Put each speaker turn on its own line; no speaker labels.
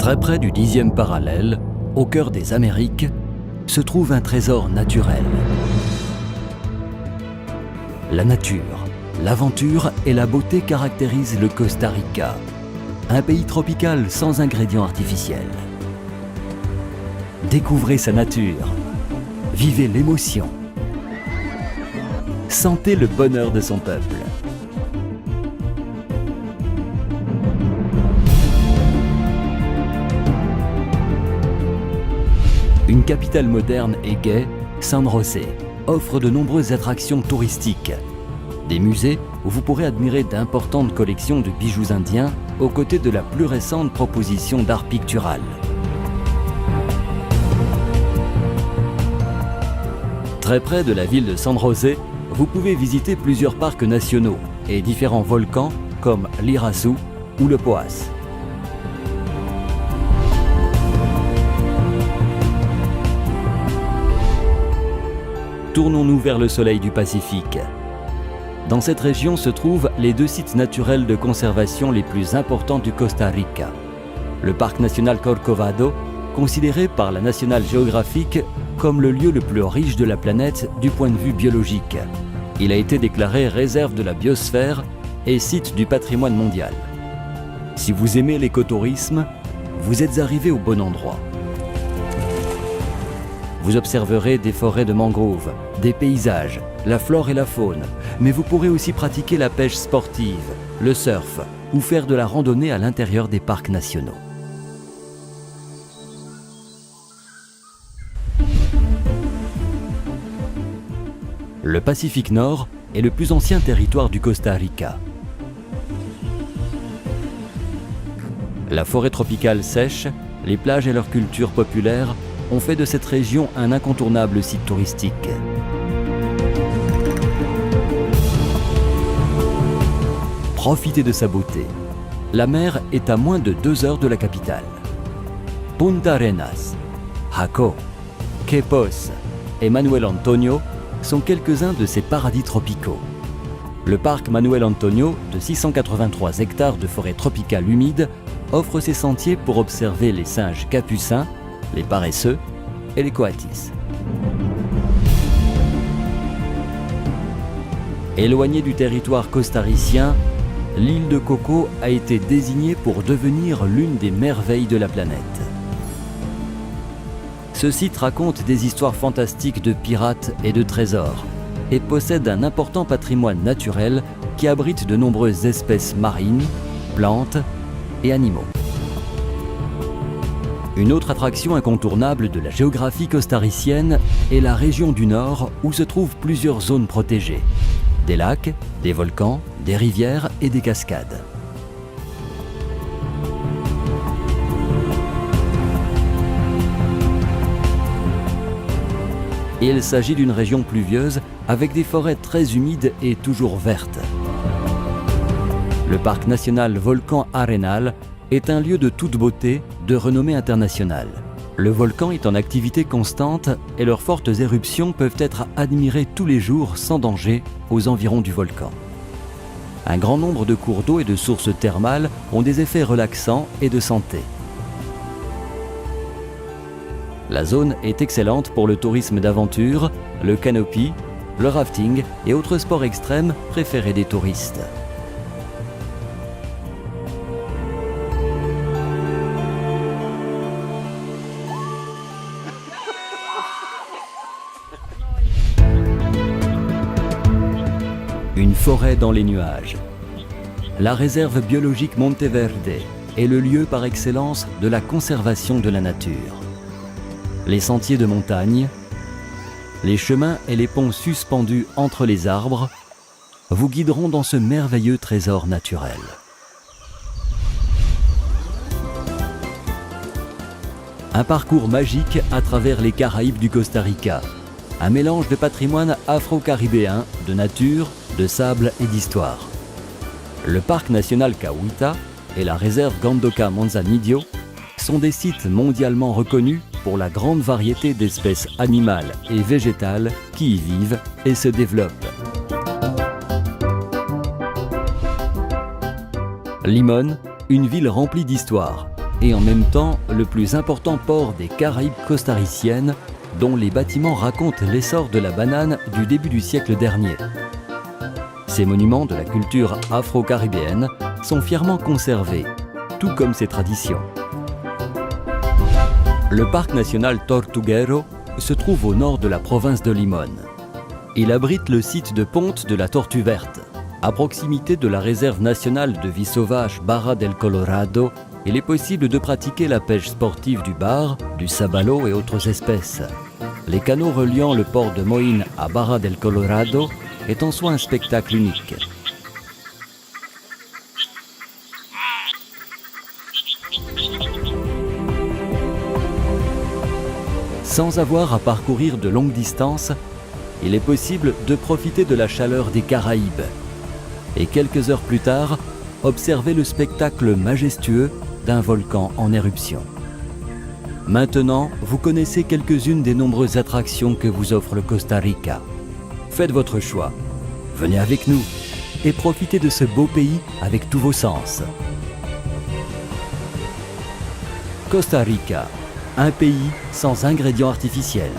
Très près du 10e parallèle, au cœur des Amériques, se trouve un trésor naturel. La nature, l'aventure et la beauté caractérisent le Costa Rica, un pays tropical sans ingrédients artificiels. Découvrez sa nature, vivez l'émotion, sentez le bonheur de son peuple. Une capitale moderne et gaie, San José offre de nombreuses attractions touristiques. Des musées où vous pourrez admirer d'importantes collections de bijoux indiens aux côtés de la plus récente proposition d'art pictural. Très près de la ville de San José, vous pouvez visiter plusieurs parcs nationaux et différents volcans comme l'Iraçu ou le Poás. Tournons-nous vers le soleil du Pacifique. Dans cette région se trouvent les deux sites naturels de conservation les plus importants du Costa Rica. Le parc national Corcovado, considéré par la National Geographic comme le lieu le plus riche de la planète du point de vue biologique. Il a été déclaré réserve de la biosphère et site du patrimoine mondial. Si vous aimez l'écotourisme, vous êtes arrivé au bon endroit. Vous observerez des forêts de mangroves, des paysages, la flore et la faune, mais vous pourrez aussi pratiquer la pêche sportive, le surf ou faire de la randonnée à l'intérieur des parcs nationaux. Le Pacifique Nord est le plus ancien territoire du Costa Rica. La forêt tropicale sèche, les plages et leur culture populaire ont fait de cette région un incontournable site touristique. Profitez de sa beauté. La mer est à moins de 2 heures de la capitale. Punta Arenas, Jaco, Quepos et Manuel Antonio sont quelques-uns de ces paradis tropicaux. Le parc Manuel Antonio, de 683 hectares de forêt tropicale humide, offre ses sentiers pour observer les singes capucins, les paresseux et les coatis. Éloignée du territoire costaricien, l'île de Coco a été désignée pour devenir l'une des merveilles de la planète. Ce site raconte des histoires fantastiques de pirates et de trésors et possède un important patrimoine naturel qui abrite de nombreuses espèces marines, plantes et animaux. Une autre attraction incontournable de la géographie costaricienne est la région du Nord où se trouvent plusieurs zones protégées. Des lacs, des volcans, des rivières et des cascades. Il s'agit d'une région pluvieuse avec des forêts très humides et toujours vertes. Le parc national Volcan Arenal est un lieu de toute beauté, de renommée internationale. Le volcan est en activité constante et leurs fortes éruptions peuvent être admirées tous les jours sans danger aux environs du volcan. Un grand nombre de cours d'eau et de sources thermales ont des effets relaxants et de santé. La zone est excellente pour le tourisme d'aventure, le canopy, le rafting et autres sports extrêmes préférés des touristes. Une forêt dans les nuages. La réserve biologique Monteverde est le lieu par excellence de la conservation de la nature. Les sentiers de montagne, les chemins et les ponts suspendus entre les arbres vous guideront dans ce merveilleux trésor naturel. Un parcours magique à travers les Caraïbes du Costa Rica. Un mélange de patrimoine afro-caribéen, de nature, de sable et d'histoire. Le parc national Cahuita et la réserve Gandoca Manzanillo sont des sites mondialement reconnus pour la grande variété d'espèces animales et végétales qui y vivent et se développent. Limón, une ville remplie d'histoire, et en même temps le plus important port des Caraïbes costariciennes, dont les bâtiments racontent l'essor de la banane du début du siècle dernier. Ces monuments de la culture afro-caribéenne sont fièrement conservés, tout comme ses traditions. Le parc national Tortuguero se trouve au nord de la province de Limón. Il abrite le site de ponte de la Tortue Verte, à proximité de la réserve nationale de vie sauvage Barra del Colorado. Il est possible de pratiquer la pêche sportive du bar, du sabalo et autres espèces. Les canaux reliant le port de Moín à Barra del Colorado est en soi un spectacle unique. Sans avoir à parcourir de longues distances, il est possible de profiter de la chaleur des Caraïbes et quelques heures plus tard, observer le spectacle majestueux d'un volcan en éruption. Maintenant, vous connaissez quelques-unes des nombreuses attractions que vous offre le Costa Rica. Faites votre choix, venez avec nous et profitez de ce beau pays avec tous vos sens. Costa Rica, un pays sans ingrédients artificiels.